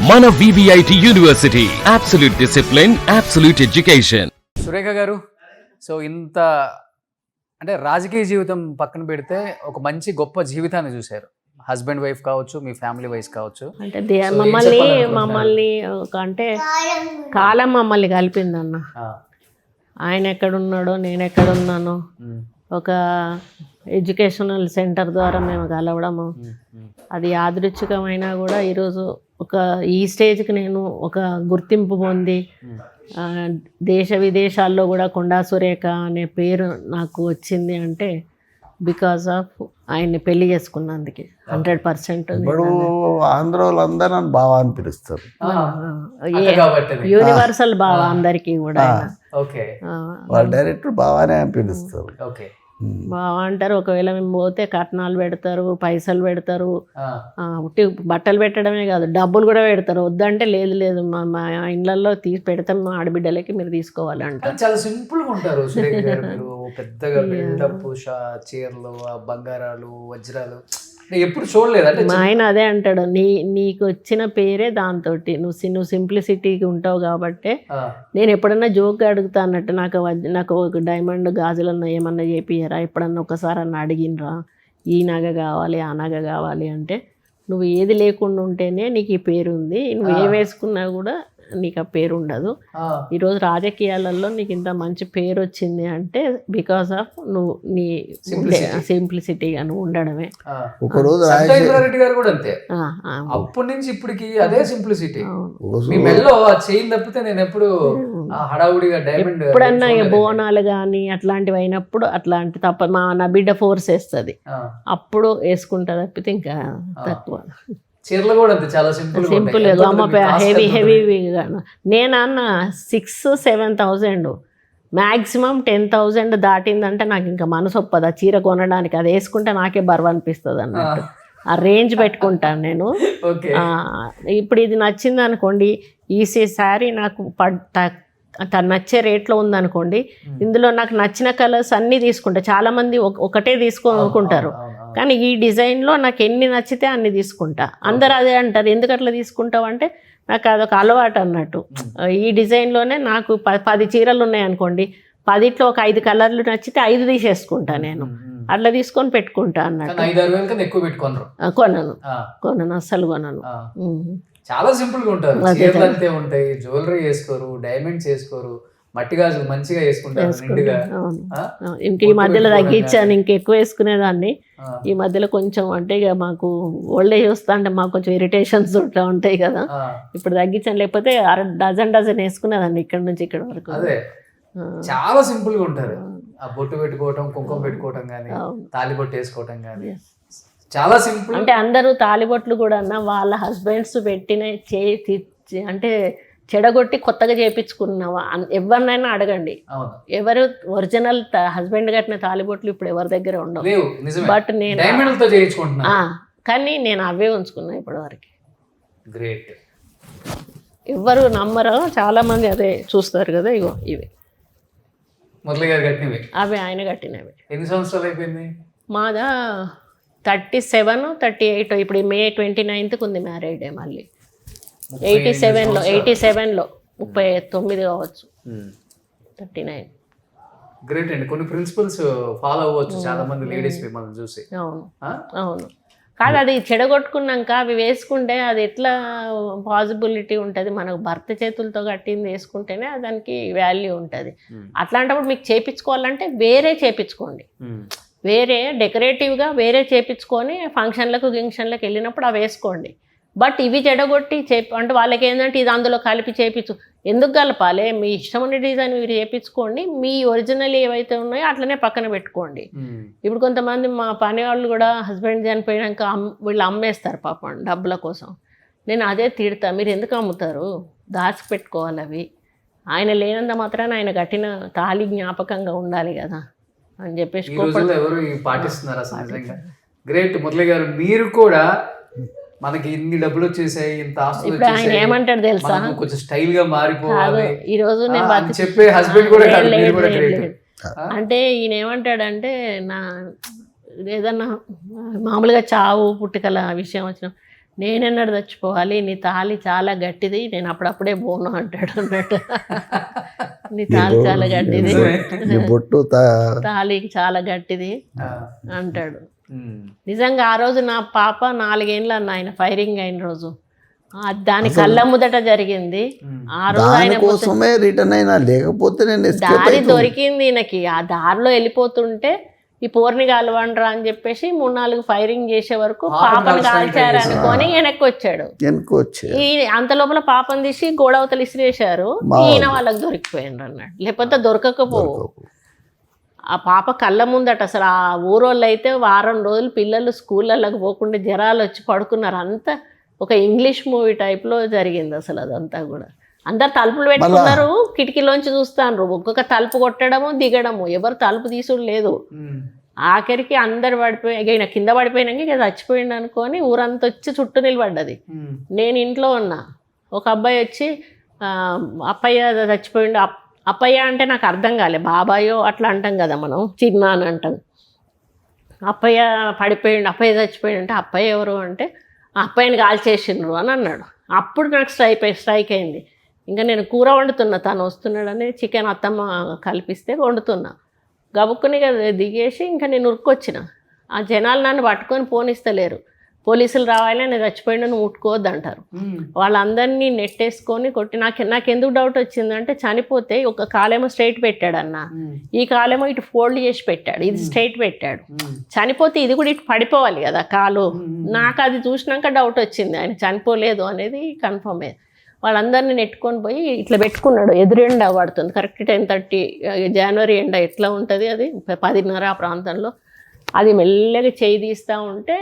మన VVIT university absolute discipline, absolute education. Surekha గారు, so ఇంత అంటే రాజకీయ జీవితం పక్కన పెడితే ఒక మంచి గొప్ప జీవితాన్ని చూశారు. హస్బెండ్ వైఫ్ కావచ్చు, మీ ఫ్యామిలీ వైఫ్ కావచ్చు. అంటే మమ్మల్ని ఒక అంటే కాలం మమ్మల్ని కలిపిందన్న. ఆయన ఎక్కడున్నాడో నేను ఎక్కడున్నానో ఒక ఎడ్యుకేషనల్ సెంటర్ ద్వారా మేము కలవడము, అది యాదృచ్ఛికమైనా కూడా ఈరోజు ఈ స్టేజ్కి నేను ఒక గుర్తింపు పొంది దేశ విదేశాల్లో కూడా కొండా సురేఖ అనే పేరు నాకు వచ్చింది అంటే బికాస్ ఆఫ్ ఆయన్ని పెళ్లి చేసుకున్నందుకే 100%. ఇప్పుడు ఆంధ్ర వాళ్ళందరూ నన్ను బావా అని పిలుస్తారు. యూనివర్సల్ బావ అందరికీ కూడా వాళ్ళ డైరెక్టర్ బావానే అని పిలుస్తారు. బావ అంటారు. ఒకవేళ మేము పోతే కట్నాలు పెడతారు, పైసలు పెడతారు, బట్టలు పెట్టడమే కాదు డబ్బులు కూడా పెడతారు. వద్దంటే లేదు మా ఇళ్ళల్లో తీసి పెడతాం మా ఆడబిడ్డలకి, మీరు తీసుకోవాలి అంటారు. చాలా సింపుల్ గా ఉంటారు సురేఖ గారు. మీరు పెద్దగా బిల్డప్, చీరలు, బంగారాలు, వజ్రాలు ఎప్పుడు చూడలేదు అంటే. మా ఆయన అదే అంటాడు, నీకు వచ్చిన పేరే దాంతో, నువ్వు సింప్లిసిటీకి ఉంటావు కాబట్టి. నేను ఎప్పుడన్నా జోక్గా అడుగుతా అన్నట్టు, నాకు ఒక డైమండ్ గాజులన్నా ఏమన్నా చేపియరా, ఎప్పుడన్నా ఒకసారి అన్న అడిగినరా, ఈ నగ కావాలి ఆ నగ కావాలి అంటే, నువ్వు ఏది లేకుండా ఉంటేనే నీకు ఈ పేరు ఉంది, నువ్వు ఏం వేసుకున్నా కూడా నీకు ఆ పేరు ఉండదు. ఈరోజు రాజకీయాలలో నీకు ఇంత మంచి పేరు వచ్చింది అంటే బికాస్ ఆఫ్ నువ్వు నీ సింప్లిసిటీగా నువ్వు ఉండడమే. ఒకరోజు రెడ్డి గారు కూడా అంతే, అప్పటి నుంచి ఇప్పటికి అదే సింప్లిసిటీ. మీ మెల్లో చైన్ తప్పితే నేను ఎప్పుడు హడావుడిగా డైమండ్ ఎప్పుడన్నా బోనాలు కానీ అట్లాంటివి అయినప్పుడు అట్లాంటి తప్ప నా బిడ్డ ఫోర్స్ వేస్తుంది, అప్పుడు వేసుకుంటా తప్పితే ఇంకా తక్కువ. చీరలు కూడా అంతే చాలా సింపుల్ హెవీ. నేను అన్న 6,000-7,000 మ్యాక్సిమం 10,000 దాటిందంటే నాకు ఇంకా మనసు ఒప్పదు ఆ చీర కొనడానికి. అది వేసుకుంటే నాకే బరువు అనిపిస్తుంది అన్నట్టు ఆ రేంజ్ పెట్టుకుంటాను నేను. ఇప్పుడు ఇది నచ్చింది అనుకోండి, ఈ శారీ నాకు నచ్చే రేట్లో ఉందనుకోండి, ఇందులో నాకు నచ్చిన కలర్స్ అన్నీ తీసుకుంటా. చాలామంది ఒకటే తీసుకోనుకుంటారు, కానీ ఈ డిజైన్లో నాకు ఎన్ని నచ్చితే అన్ని తీసుకుంటా. అందరు అదే అంటారు, ఎందుకు అట్లా తీసుకుంటావు అంటే నాకు అదొక అలవాటు అన్నట్టు. ఈ డిజైన్లోనే నాకు 10 చీరలు ఉన్నాయనుకోండి, 10లో ఒక 5 కలర్లు నచ్చితే 5 తీసేసుకుంటా నేను. అట్లా తీసుకొని పెట్టుకుంటా అన్నట్టు. కొనను అస్సలు కొనను. చాలా సింపుల్ గా ఉంటారు, చీరలు అంతే ఉంటాయి, జ్యువెలరీ వేసుకోరు, డైమండ్స్ వేసుకోరు, మట్టి గాజులు మంచిగా వేసుకుంటారు నిండుగా. ఇంక ఈ మధ్యలో తగ్గించాను, ఇంకెక్కువ వేసుకునేదాన్ని. ఈ మధ్యలో కొంచెం అంటే ఇక మాకు ఓల్డ్ ఏజ్ వస్తా అంటే మాకు కొంచెం ఇరిటేషన్స్ ఉంటాయి కదా, ఇప్పుడు తగ్గించాను. లేకపోతే డజన్ వేసుకునేదాన్ని ఇక్కడ నుంచి ఇక్కడ వరకు. అదే చాలా సింపుల్ గా ఉంటారు. ఆ బొట్టు పెట్టుకోవటం, కుంకుమ పెట్టుకోవటం కానీ, తాలిబొట్టు వేసుకోవటం కానీ చాలా సింపుల్. అంటే అందరూ తాలిబొట్లు కూడా వాళ్ళ హస్బెండ్స్ పెట్టిన అంటే చెడగొట్టి కొత్తగా చేయించుకున్నావా ఎవరినైనా అడగండి, ఎవరు ఒరిజినల్ హస్బెండ్ కట్టిన తాలిబొట్లు ఇప్పుడు ఎవరి దగ్గర ఉండవు. బట్ నేను కానీ నేను అవే ఉంచుకున్నా ఇప్పటి వరకు. గ్రేట్. ఎవరు నమ్మరు, చాలా మంది అదే చూస్తారు కదా. ఇగో ఇవి మురళి గారు కట్టినవి, అవే ఆయన కట్టినవి. ఎన్ని సంవత్సరాలు అయిపోయింది? మాదా 37-38. ఇప్పుడు May 29th ఉంది మ్యారేజ్ డే. మళ్ళీ 87లో 39 కావచ్చు. 39. గ్రేట్ అండి. కొన్ని ప్రిన్సిపల్స్ ఫాలో అవ్వచ్చు చాలా మంది లేడీస్ మిమ్మల్ని చూసి. అవును కాదు, అది చెడగొట్టుకున్నాక అవి వేసుకుంటే అది ఎట్లా పాసిబిలిటీ ఉంటుంది? మనకు భర్త చేతులతో కట్టింది వేసుకుంటేనే దానికి వాల్యూ ఉంటుంది. అట్లాంటప్పుడు మీకు చేయించుకోవాలంటే వేరే చేయించుకోండి, వేరే డెకరేటివ్గా వేరే చేయించుకొని ఫంక్షన్లకు వెళ్ళినప్పుడు అవి వేసుకోండి. బట్ ఇవి చెడగొట్టి అంటే వాళ్ళకి ఏంటంటే ఇది అందులో కలిపి చేయించు, ఎందుకు కలపాలి? మీ ఇష్టం ఉన్న డిజైన్ మీరు చేయించుకోండి, మీ ఒరిజినల్ ఏవైతే ఉన్నాయో అట్లనే పక్కన పెట్టుకోండి. ఇప్పుడు కొంతమంది మా పని వాళ్ళు కూడా హస్బెండ్ చనిపోయాక వీళ్ళు అమ్మేస్తారు పాపం డబ్బుల కోసం. నేను అదే తిడతా, మీరు ఎందుకు అమ్ముతారు? దాచి పెట్టుకోవాలి అవి. ఆయన లేనంత మాత్రాన ఆయన కట్టిన తాళి జ్ఞాపకంగా ఉండాలి కదా అని చెప్పేసి ఎవరు పాటిస్తున్నారు అసలు నిజంగా. గ్రేట్ మురళి గారు, మీరు కూడా మనకి ఇన్ని డబ్బులు వచ్చేసాయి, ఇంత ఆస్తులు వచ్చేసాయి, ఏమంటాడు తెలుసా, కొంచెం స్టైల్ గా మారిపోవాలి ఈ రోజు నేను చెప్పే హస్బెండ్ కూడా కాదు, మీరు కూడా గ్రేట్. అంటే ఈయన ఏమంటాడంటే, నా ఏదన్నా మామూలుగా చావు పుట్టుకల విషయం వచ్చిన నేనెన్నడు చచ్చిపోవాలి, నీ తాళి చాలా గట్టిది, నేను అప్పుడప్పుడే పోను అంటాడు అన్నట్టు. నీ తాళి చాలా గట్టిది, నీ బొట్టు తాళి చాలా గట్టిది అంటాడు. నిజంగా ఆ రోజు నా పాప 4 ఏళ్ళు అన్న ఆయన ఫైరింగ్ అయిన రోజు, దాని కళ్ళ ముదట జరిగింది. ఆ రోజు ఆయన కోసమే రిటర్న్ అయినా, లేకపోతే నేను దారి దొరికింది ఈయనకి. ఆ దారిలో వెళ్ళిపోతుంటే ఈ పోర్ని కాలవండ్రా అని చెప్పేసి 3-4 ఫైరింగ్ చేసే వరకు పాపను కాల్చారు అనుకొని వెనక్కి వచ్చాడు. ఈ అంత లోపల పాపను తీసి గోడవతలు ఇసిరేశారు. ఈయన వాళ్ళకి దొరికిపోయిండ్రు అన్నాడు, లేకపోతే దొరకకపోవు. ఆ పాప కళ్ళ ముందట అసలు ఆ ఊరోళ్ళు అయితే వారం రోజులు పిల్లలు స్కూళ్ళకి పోకుండా జ్వరాలు వచ్చి పడుకున్నారు. అంతా ఒక ఇంగ్లీష్ మూవీ టైప్లో జరిగింది అసలు అదంతా కూడా. అందరు తలుపులు పెట్టుకున్నారు, కిటికీలోంచి చూస్తాను, ఒక్కొక్క తలుపు కొట్టడము దిగడము, ఎవరు తలుపు తీసుడు లేదు. ఆఖరికి అందరు పడిపోయి ఈయన కింద పడిపోయినాక ఇక చచ్చిపోయిండు అనుకొని ఊరంతా వచ్చి చుట్టూ నిలబడ్డది. నేను ఇంట్లో ఉన్నా. ఒక అబ్బాయి వచ్చి అప్పయ్య చచ్చిపోయిండు. అప్పయ్య అంటే నాకు అర్థం కాలే, బాబాయో అట్లా అంటాం కదా మనం, చిన్న అని అంటాం. అప్పయ్య పడిపోయిండు, అప్పయ్య చచ్చిపోయిండు అంటే అప్పయ్య ఎవరు అంటే అప్పయ్యని కాల్చేసిండ్రు అని అన్నాడు. అప్పుడు నాకు స్ట్రైక్ అయింది. ఇంకా నేను కూర వండుతున్నా, తను వస్తున్నాడని చికెన్ అత్తమ్మ కలిపిస్తే వండుతున్నా. గబుక్కుని దిగేసి ఇంకా నేను ఉరుక్కొచ్చిన. ఆ జనాలు నన్ను పట్టుకొని పోనిస్తలేరు. పోలీసులు రావాలి, నేను చచ్చిపోయిండు, నువ్వు ముట్టుకోవద్దు అంటారు. వాళ్ళందరినీ నెట్టేసుకొని కొట్టి నాకు ఎందుకు డౌట్ వచ్చిందంటే, చనిపోతే ఒక కాలేమో స్ట్రైట్ పెట్టాడన్న, ఈ కాలేమో ఇటు ఫోల్డ్ చేసి పెట్టాడు, ఇది స్ట్రైట్ పెట్టాడు. చనిపోతే ఇది కూడా ఇటు పడిపోవాలి కదా కాలు. నాకు అది చూసినాక డౌట్ వచ్చింది, ఆయన చనిపోలేదు అనేది కన్ఫర్మ్ అయ్యింది. వాళ్ళందరినీ నెట్టుకొని పోయి ఇట్లా పెట్టుకున్నాడు. ఎదురెండ పడుతుంది, కరెక్ట్ 10:30 జనవరి ఎండ ఎట్లా ఉంటుంది అది 10:30 ఆ ప్రాంతంలో. అది మెల్లగా చేయి తీస్తూ ఉంటే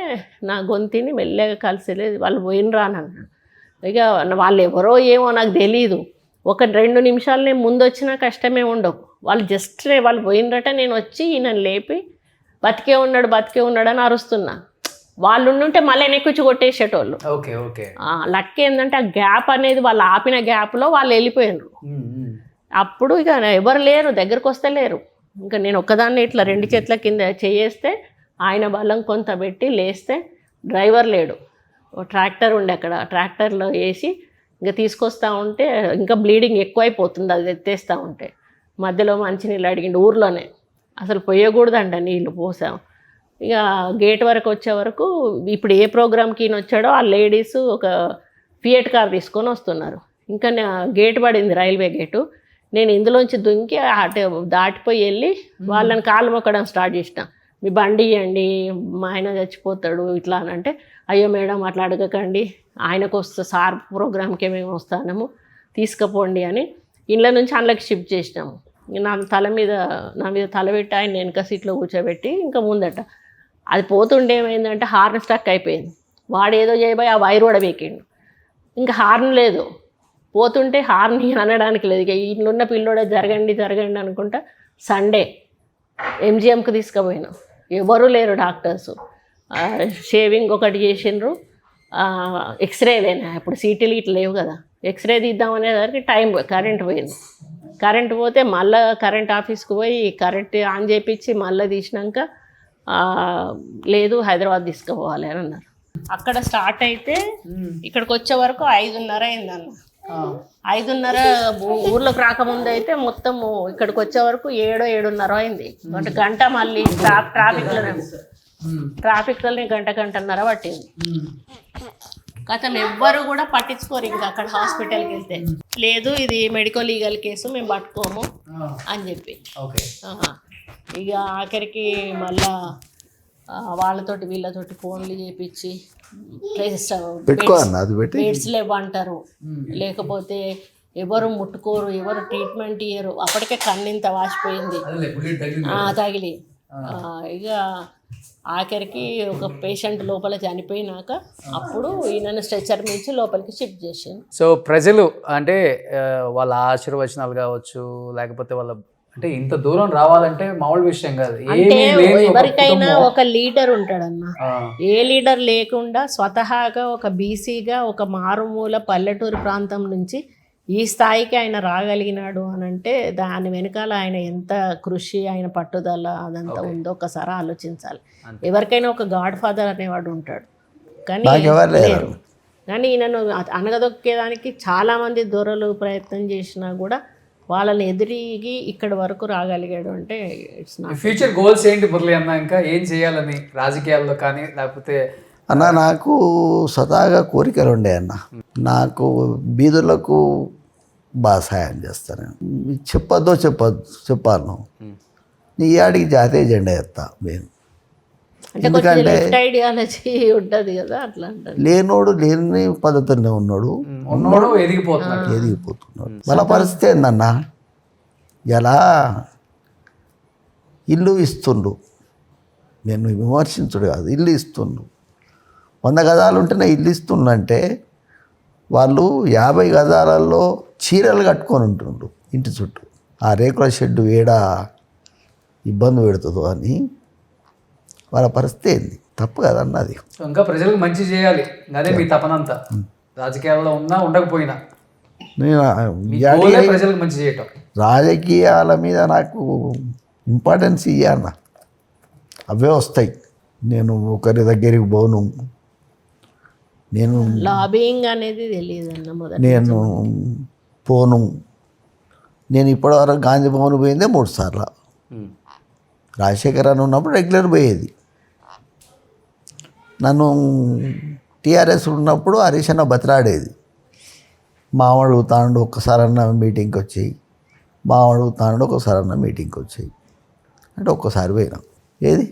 నా గొంతుని మెల్లగా కలిసేలేదు. వాళ్ళు పోయినరా అని అన్నాడు. ఇక వాళ్ళు ఎవరో ఏమో నాకు తెలీదు. 1-2 నిమిషాలు నేను ముందు వచ్చినా కష్టమే ఉండవు. వాళ్ళు జస్ట్ వాళ్ళు పోయినరట, నేను వచ్చి ఈయన లేపి బతికే ఉన్నాడు అని అరుస్తున్నా. వాళ్ళు ఉంటే మళ్ళీ వెనక్కి కొట్టేసేటోళ్ళు. లక్ ఏంటంటే ఆ గ్యాప్ అనేది వాళ్ళు ఆపిన గ్యాప్లో వాళ్ళు వెళ్ళిపోయినారు. అప్పుడు ఇక ఎవరు లేరు, దగ్గరకు వస్తే లేరు. ఇంకా నేను ఒక్కదాన్ని ఇట్లా 2 చేతుల కింద చేయేస్తే ఆయన బలం కొంత పెట్టి లేస్తే డ్రైవర్ లేడు. ట్రాక్టర్ ఉండే అక్కడ, ట్రాక్టర్లో వేసి ఇంకా తీసుకొస్తూ ఉంటే ఇంకా బ్లీడింగ్ ఎక్కువైపోతుంది అది ఎత్తేస్తూ ఉంటే. మధ్యలో మంచినీళ్ళు అడిగిండు ఊర్లోనే, అసలు పోయకూడదంట నీళ్ళు పోసాం. ఇక గేట్ వరకు వచ్చే వరకు ఇప్పుడు ఏ ప్రోగ్రామ్కి వచ్చాడో ఆ లేడీస్ ఒక ఫియట్ కార్ తీసుకొని వస్తున్నారు. ఇంకా గేట్ పడింది, రైల్వే గేటు. నేను ఇందులోంచి దుంకి అటు దాటిపోయి వెళ్ళి వాళ్ళని కాలు మొక్కడం స్టార్ట్ చేసిన. మీ బండి ఇవ్వండి, మా ఆయన చచ్చిపోతాడు ఇట్లా అని అంటే, అయ్యో మేడం అట్లా అడగకండి, ఆయనకు వస్తే సార్ ప్రోగ్రామ్కి మేము వస్తాము తీసుకుపోండి అని ఇంట్లో నుంచి అందులోకి షిఫ్ట్ చేసినాము. నా మీద తల పెట్టి ఆయన వెనక సీట్లో కూర్చోబెట్టి ఇంకా ముందట అది పోతుండే ఏమైందంటే హార్న్ స్టక్ అయిపోయింది. వాడు ఏదో చేయబోయి ఆ వైర్ కూడా వేకిండు. ఇంకా హార్న్ లేదు, పోతుంటే హార్న్ అనడానికి లేదు. ఇక ఇంట్లోన్న పిల్లోడే జరగండి అనుకుంటా సండే ఎంజిఎంకి తీసుకుపోయినాం. ఎవరు లేరు డాక్టర్స్. షేవింగ్ ఒకటి చేసిండ్రు, ఎక్స్రేలేనా ఇప్పుడు సీటీలు ఇట్లా లేవు కదా, ఎక్స్రే తీద్దామనేసరికి టైం కరెంట్ పోయింది. కరెంట్ పోతే మళ్ళీ కరెంట్ ఆఫీస్కి పోయి కరెంట్ ఆన్ చేయించి మళ్ళీ తీసినాక లేదు హైదరాబాద్ తీసుకుపోవాలి అని అన్నారు. అక్కడ స్టార్ట్ అయితే ఇక్కడికి వచ్చే వరకు 5:30 అయిందన్న. 5:30 ఊర్లోకి రాకముందు అయితే మొత్తము ఇక్కడికి వచ్చే వరకు 7-7:30 అయింది. గంట మళ్ళీ ట్రాఫిక్లోనే గంటన్నర పట్టింది. గతం ఎవ్వరు కూడా పట్టించుకోరు. ఇంకా అక్కడ హాస్పిటల్కి వెళ్తే లేదు ఇది మెడికల్ లీగల్ కేసు మేము పట్టుకోము అని చెప్పి ఇక ఆఖరికి మళ్ళా వాళ్ళతోటి వీళ్ళతోటి ఫోన్లు చేపించి బెడ్స్ లేవంటారు, లేకపోతే ఎవరు ముట్టుకోరు, ఎవరు ట్రీట్మెంట్ ఇయ్యరు. అప్పటికే కన్నింత వాసిపోయింది తగిలి. ఇక ఆఖరికి ఒక పేషెంట్ లోపల చనిపోయినాక అప్పుడు ఈయనను స్ట్రెచర్ నుంచి లోపలికి షిఫ్ట్ చేసింది. సో ప్రజలు అంటే వాళ్ళ ఆశీర్వచనాలు కావచ్చు, లేకపోతే వాళ్ళ అంటే ఇంత దూరం రావాలంటే మామూలు విషయం కాదు. అంటే ఎవరికైనా ఒక లీడర్ ఉంటాడన్న, ఏ లీడర్ లేకుండా స్వతహాగా ఒక బీసీగా ఒక మారుమూల పల్లెటూరు ప్రాంతం నుంచి ఈ స్థాయికి ఆయన రాగలిగినాడు అని అంటే దాని వెనకాల ఆయన ఎంత కృషి, ఆయన పట్టుదల అదంతా ఉందో ఒకసారి ఆలోచించాలి. ఎవరికైనా ఒక గాడ్ ఫాదర్ అనేవాడు ఉంటాడు. కానీ నాకెవరు లేరు. లేరు. కానీ ఈయనను అనగదొక్కేదానికి చాలామంది దొరలు ప్రయత్నం చేసినా కూడా వాళ్ళని ఎదిరిగి ఇక్కడి వరకు రాగలిగాడు అంటే ఇట్స్ నాట్. ఫ్యూచర్ గోల్స్ ఏంటి మురళి అన్న? ఇంకా ఏం చేయాలని రాజకీయాల్లో కానీ లేకపోతే అన్న నాకు స్వతహాగా కోరికలు ఉండే అన్న. నాకు బీదులకు బాగా సాయం చేస్తాను. చెప్పాను నీ ఆడికి జాతీయ జెండా ఎత్తా నేను. అంటే కొంచెం లెఫ్ట్ ఐడియాలజీ ఉంటుంది కదా, అట్లా అంటారు. లేనోడు లేని పద్ధతిలో ఉన్నాడు, ఉన్నోడు ఎదిగిపోతున్నాడు. ఎదిగిపోతున్నాడు. వాళ్ళ పరిస్థితి ఏందన్నా, ఎలా ఇల్లు ఇస్తుండు, నేను విమర్శించుడు కాదు, ఇల్లు ఇస్తుండు. 100 గజాలు ఉంటేనే ఇల్లు ఇస్తుండంటే వాళ్ళు 50 గజాలలో చీరలు కట్టుకొని ఉంటుండ్రు ఇంటి చుట్టూ. ఆ రేకుల షెడ్డు ఏడా ఇబ్బంది పెడుతుందో అని వాళ్ళ పరిస్థితి ఏంది? తప్పు కదన్న అది. సో ఇంకా ప్రజలకు మంచి చేయాలి, అదే మీ తపనంతా. రాజకీయాల్లో ఉన్నా ఉండకపోయినా నేను మీ గోలే ప్రజలకు మంచి చేయటం. రాజకీయాల మీద నాకు ఇంపార్టెన్స్ ఇయ్యన్న, అవే వస్తాయి. నేను ఒకరి దగ్గరికి పోను, నేను లాబింగ్ అనేది తెలియదు అన్న మొదట. నేను పోను. నేను ఇప్పటివరకు గాంధీ భవన్ పోయిందే 3 సార్లు. రాజశేఖర్ అని ఉన్నప్పుడు రెగ్యులర్ పోయేది. నన్ను టీఆర్ఎస్ ఉన్నప్పుడు హరీష్ అన్న బతిలాడేది, మావాడు తాండు ఒక్కసారన్న మీటింగ్కి వచ్చేయి, మావాడు తాండు ఒకసారన్న మీటింగ్కి వచ్చేయి అంటే ఒక్కసారి పోయినా. ఏది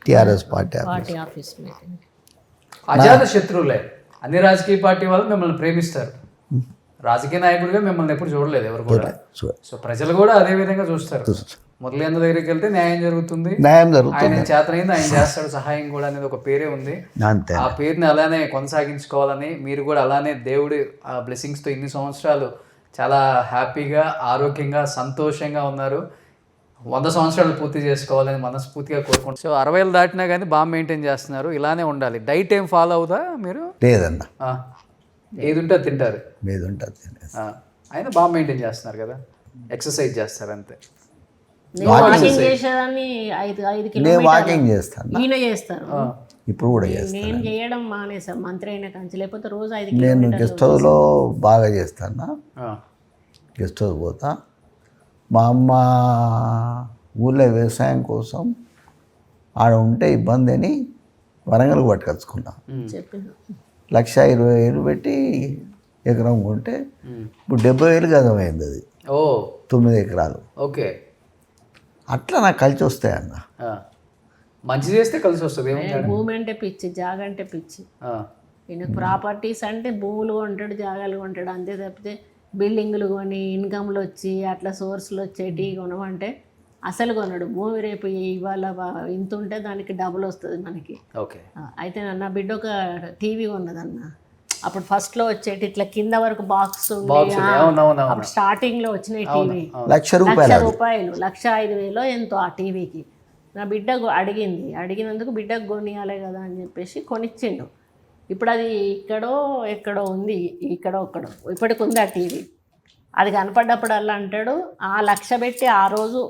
టీఆర్ఎస్ పార్టీ ఆఫీస్ మీటింగ్. అజాత శత్రువులే అన్ని రాజకీయ పార్టీ వాళ్ళు మిమ్మల్ని ప్రేమిస్తారు. రాజకీయ నాయకుడిగా మిమ్మల్ని ఎప్పుడు చూడలేదు ఎవరు కూడా. సో ప్రజలు కూడా అదే విధంగా చూస్తారు. మురళి అన్న దగ్గరికి వెళ్తే న్యాయం జరుగుతుంది, ఆయన చేతనైంది ఆయన చేస్తాడు, సహాయం కూడా అనేది ఒక పేరే ఉంది. ఆ పేరుని అలానే కొనసాగించుకోవాలని, మీరు కూడా అలానే దేవుడి ఆ బ్లెస్సింగ్స్తో ఇన్ని సంవత్సరాలు చాలా హ్యాపీగా ఆరోగ్యంగా సంతోషంగా ఉన్నారు. 100 సంవత్సరాలు పూర్తి చేసుకోవాలని మనస్ఫూర్తిగా కోరుకుంటున్నాను. సో 60 దాటినా కానీ బాగా మెయింటైన్ చేస్తున్నారు, ఇలానే ఉండాలి. డైట్ ఏం ఫాలో అవుతా మీరు? లేదన్న, ఏది ఉంటే తింటారు, ఏది ఉంటుంది అయినా బాగా మెయింటైన్ చేస్తున్నారు కదా. ఎక్సర్సైజ్ చేస్తారు అంతే. వాకింగ్ చేసేదాన్ని 5 కిలోమీటర్లు వాకింగ్ చేస్తాను, ఈయన చేస్తారు. ఇప్పుడు కూడా చేస్తాను. నేను చేయడం మానేసా మంత్రి అయిన కంచి, లేకపోతే రోజు 5 నేను కిలోమీటర్లు. గెస్ట్ హౌస్లో బాగా చేస్తాను. గెస్ట్ హౌస్ పోతా. మా అమ్మ ఊళ్ళో వ్యవసాయం కోసం ఆడ ఉంటే ఇబ్బంది అని వరంగల్కి పట్టుకొచ్చుకున్నా. చెప్పిన 1,20,000 పెట్టి ఎకరం కొంటే ఇప్పుడు 70,000 గజం అయింది. అది 9 ఎకరాలు. ఓకే, అట్లా నాకు కలిసి వస్తాయన్న. మంచి చేస్తే కలిసి వస్తుంది. భూమి అంటే పిచ్చి, జాగ అంటే పిచ్చి. ఈయనకు ప్రాపర్టీస్ అంటే భూములు కొంటాడు, జాగాలు కొంటాడు, అంతే తప్పితే బిల్డింగులు కొని ఇన్కమ్లు వచ్చి అట్లా సోర్స్లు వచ్చేటి కొనమంటే అసలు కొనడు. భూమి రేపు ఇవాళ ఇంత ఉంటే దానికి డబుల్ వస్తుంది మనకి. ఓకే. అయితే నా బిడ్డ ఒక టీవీ కొన్నదన్న. అప్పుడు ఫస్ట్లో వచ్చేటి ఇట్లా కింద వరకు బాక్స్ అప్పుడు స్టార్టింగ్లో వచ్చినాయి టీవీ. 1,00,000 రూపాయలు, 1,05,000 ఎంతో ఆ టీవీకి. నా బిడ్డ అడిగినందుకు బిడ్డకు కొనియాలి కదా అని చెప్పేసి కొనిచ్చిండు. ఇప్పుడు అది ఎక్కడో ఉంది, ఇక్కడో ఇప్పటికి ఉంది ఆ టీవీ. అది కనపడ్డప్పుడల్లా అంటాడు, ఆ 1,00,000 పెట్టి ఆ రోజు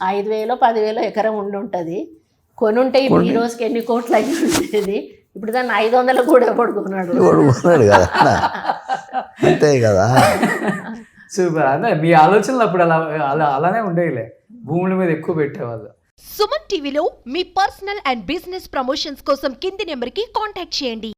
5,000 10,000 ఎకరం ఉంటుంది, కొనుంటే ఇప్పుడు ఈ రోజుకి ఎన్ని కోట్లు అయ్యి ఉండేది. ఇప్పుడు దాన్ని 500 కూడా కొన్నాడు కదా, అంతే కదా. సూపర్. అదే మీ ఆలోచనలు అప్పుడు అలానే ఉండేవిలే, భూముల మీద ఎక్కువ పెట్టేవాళ్ళు. సుమన్ టీవీలో మీ పర్సనల్ అండ్ బిజినెస్ ప్రమోషన్స్ కోసం కింది నెంబర్కి కాంటాక్ట్ చేయండి.